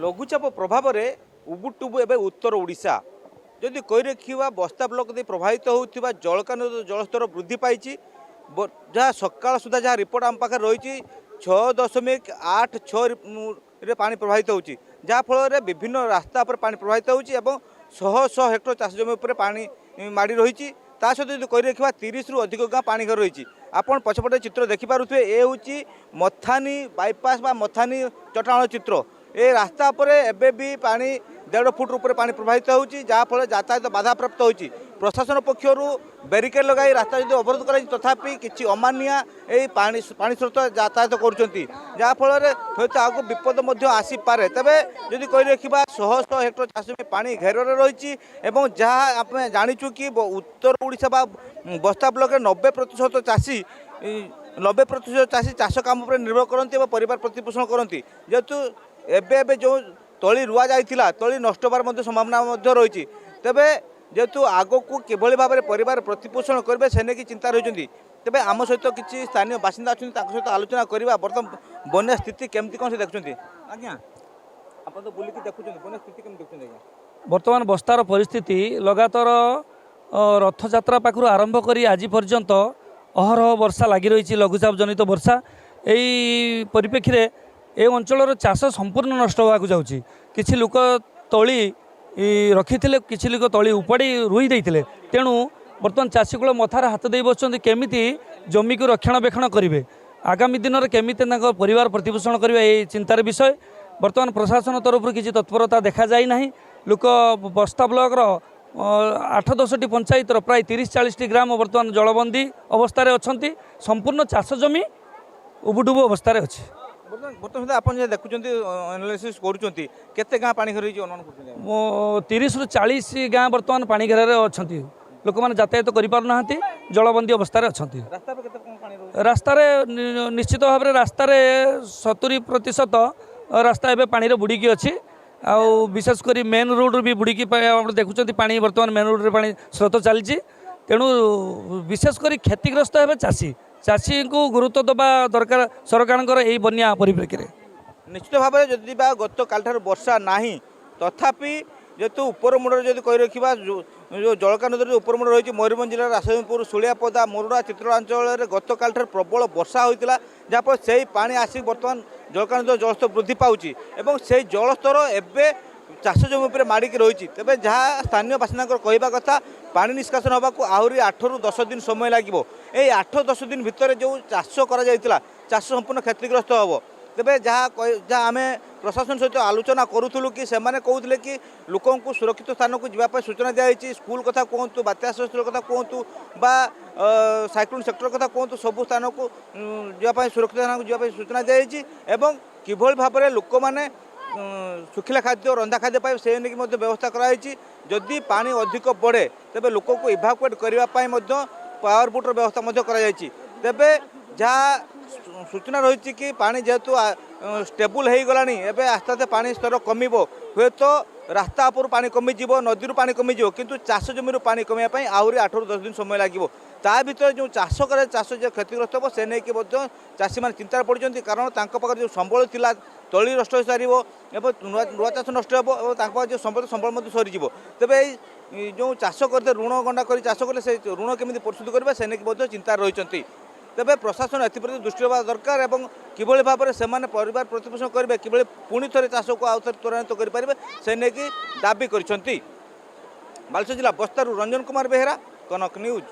लघुचाप प्रभाव में उबुटुबु एवं उत्तर ओडिशा जदि कही रखा बस्ता ब्लक दे प्रभावित होता जलकान जलस्तर वृद्धि पाई जहाँ सकाल सुधा जहाँ रिपोर्ट आम पाखे रही 6.86 पानी प्रभावित होची जहाँफल विभिन्न रास्ता पर पानी प्रभावित होची एवं शह शह हेक्टर चाष जमी पर पानी माड़ी रही ता सहित जो कही रखा 30 रु अधिक गाँ पानी घर रही आपन पछपटे चित्र देखिपे ये हूँ मथानी बाईपास बा मथानी चटाण चित्र ए रास्ता पर एबे भी पानी 1.5 फुट ऊपर पानी प्रभावित होची जहाँफल यातायात बाधाप्राप्त होची प्रशासन पक्षर बेरिकेड लगाई रास्ता जो अवरोध कर तथापि किसी अमानिया पानी स्रोत यातायात करफल हूँ आगे विपद आसीपे तेरे जदि कही रखा शह शह हेक्टर चाष जमी पानी घेर रही जहाँ आप जाचु कि उत्तर ओडिशा बा बस्ता ब्लक 90% चाषी 90% चाषी चाष कम पर निर्भर करती परिवार प्रतिपोषण करती जेहेतु एबे जो तली रुआ जाइथिला तली नष्ट होबार संभावना रही तेबे जेहेतु आग को किभली भाव में परिवार प्रतिपोषण करेंगे से नहीं चिंता रही तेबे आम सहित किसी स्थानीय बासिंदा अच्छा सहित आलोचना करवा बर्तमान बन्या स्थिति केमती कौन से देखुं आज्ञा आप तो बुलिकी देखुं बन्या स्थिति केमती देखुं आज्ञा बर्तमान बस्तार परिस्थिति लगातार रथयात्रा पाखु आरंभ कर आज पर्यंत अहरह वर्षा लगी रही लघुचाप जनित वर्षा यही परिप्रेक्षी में ए अंचल चाष संपूर्ण नष्ट होगा जाऊँगी किसी लोक तली रखी किसी लोक तली उपाड़ी रुई देते तेणु बर्तमान चाषी कूल मथार हाथ दे बस केमी जमी को रक्षणाबेक्षण करेंगे आगामी दिन में केमी परिवार प्रतिपोषण करेंगे ये चिंतार विषय बर्तमान प्रशासन तरफ किसी तत्परता देखा जाए ना लोक बस्ता ब्लॉक 8-10 टी पंचायत प्राय 30-40 टी ग्राम बर्तमान जलबंदी अवस्था अच्छा संपूर्ण चाष जमी उबुडुबु अवस्था अच्छी बर्तमान आप देखुं एनालिसिस करते गाँ पानी घर अनुमान 30 रु 40 गाँ बर्तमान पानी घेर अच्छा लोक मैंने यातायात करना जलबंदी अवस्था अच्छा रास्तार निश्चित भाव में रास्तार 70% रास्ता एवं पानी बुड़ीकी अच्छी आउ विशेषकर मेन रोड भी बुड़ीकी देखुं पानी बर्तमान मेन रोड पानी स्रोत चली तेणु विशेषकर क्षतिग्रस्त है चाषी चाषी को गुरुत्व दबा दरकार सरकार यही बन्या परिप्रेक्षी निश्चित भाव में जदि गत काल वर्षा ना तथापि जेहेतु उपरमुंड जब कही रखा जो जलका नदी उपरमुंड रही मयूरभंज जिलार रासमपुर सुलियापदा मोरुड़ा चित्रांचल गत काल प्रबल वर्षा होता जहाँफल से पानी आसी बर्तमान जलका नदी जलस्तर वृद्धि पाँच से जलस्तर एवं चाष जमी पर माड़िकी रही तेज जहाँ स्थानीय बासिंदा कहवा कथा पानी निष्कासन होगा आहरी 8 रु 10 दिन समय लगे ये 8-10 दिन भितर जो चाष कर चाष संपूर्ण क्षतिग्रस्त हम तेरे जहाँ आम प्रशासन सहित आलोचना करूँ कि सेमाने कहते कि लोकों को सुरक्षित स्थान को जीवाई सूचना दी स्कूल कथा कहतु बात्या स्थल कथा कहतु बा साइक्लोन सेक्टर कथा कहतु सबू स्थान को जीवाई सुरक्षित स्थान को जीवाई सूचना दी किभली भाव में लोक मैंने सुखिला खाद्य रंधा खाद्य पाए से नहीं व्यवस्था कराई जदि पानी अधिक बढ़े तेरे लोक को इभाकुएट करने पावर बोट व्यवस्था कराई तेरे जहाँ सूचना रही कि पानी जेहेतु स्टेबल हो गला आस्ते आस्ते पानी स्तर कम हे तो रास्ता उपर पानी कमिज नदी पानी कमिज किंतु चाष जमी पानी कमाई आहरी 8 रु 10 दिन समय लगे ता भर जो चाष करे चाष जो क्षतिग्रस्त हो से नहीं चाषी मैंने चिंतार पड़ते कारण पाखे जो संबल था तली नष्ट हो सार नुआ चाष नष्ट हो जो संबल सरीज तेरे जो चाष करते ऋण गंडा कर चाष कले से ऋण केमी परिशोध करेंगे से नहीं चिंतार रही तेरे प्रशासन एप्रति दृष्टि देवा दरकार और किभली भाव में से परिवार प्रतिपोषण करेंगे किभली पुणी थे चाष को आउ थे त्वरान्वित करेंगे से नहीं दाबी कर बालेश्वर जिला बस्तारू रंजन कुमार बेहेरा कनक न्यूज।